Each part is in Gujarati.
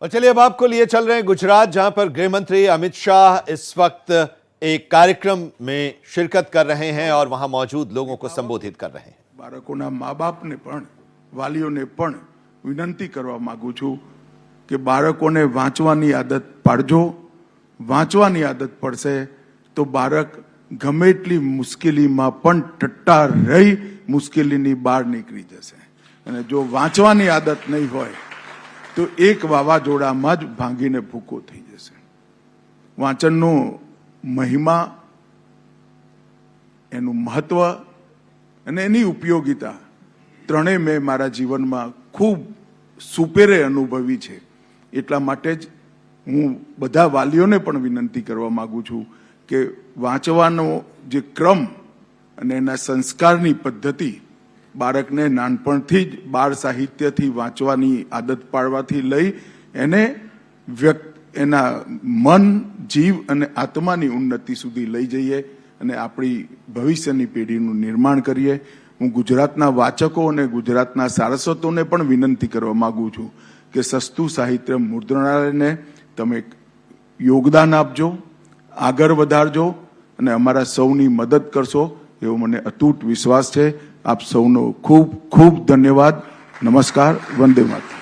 और चलिए अब आपको लिए चल रहे हैं गुजरात, जहां पर गृह मंत्री अमित शाह इस वक्त एक कार्यक्रम में शिरकत कर रहे हैं और वहां मौजूद लोगों को संबोधित कर रहे हैं। बाळकोना माँ-बापने पण वालीओने पण विनंती करवा मागू छूं કે બાળકોને વાંચવાની આદત પાડજો। વાંચવાની આદત પડશે તો બાળક ગમે એટલી મુશ્કેલીમાં પણ ટટ્ટાર રહી મુશ્કેલીની બહાર નીકળી જશે, અને જો વાંચવાની આદત નહીં હોય તો એક વાવાઝોડામાં જ ભાંગીને ભૂકો થઈ જશે। વાંચનનો મહિમા, એનું મહત્વ અને એની ઉપયોગિતા ત્રણેય મેં મારા જીવનમાં ખૂબ સુપેરે અનુભવી છે। એટલા માટે જ હું બધા વાલીઓને પણ વિનંતી કરવા માંગુ છું કે વાંચવાનો જે ક્રમ અને એના સંસ્કારની પદ્ધતિ બાળકને નાનપણથી જ બાળ સાહિત્યથી વાંચવાની આદત પાડવાથી લઈ એને એના મન, જીવ અને આત્માની ઉન્નતિ સુધી લઈ જઈએ અને આપણી ભવિષ્યની પેઢીનું નિર્માણ કરીએ। હું ગુજરાતના વાચકો અને ગુજરાતના સારસ્વતોને પણ વિનંતી કરવા માંગુ છું કે સસ્તું સાહિત્ય મુદ્રણાલયને તમે યોગદાન આપજો, આગળ વધારજો અને અમારા સૌની મદદ કરશો એવો મને અતૂટ વિશ્વાસ છે। આપ સૌનો ખૂબ ખૂબ ધન્યવાદ। નમસ્કાર, વંદે માતરમ।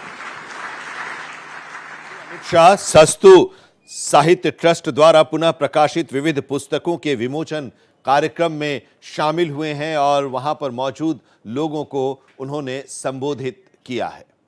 अमित शाह सस्तु साहित्य ट्रस्ट द्वारा पुनः प्रकाशित विविध पुस्तकों के विमोचन कार्यक्रम में शामिल हुए हैं और वहां पर मौजूद लोगों को उन्होंने संबोधित किया है।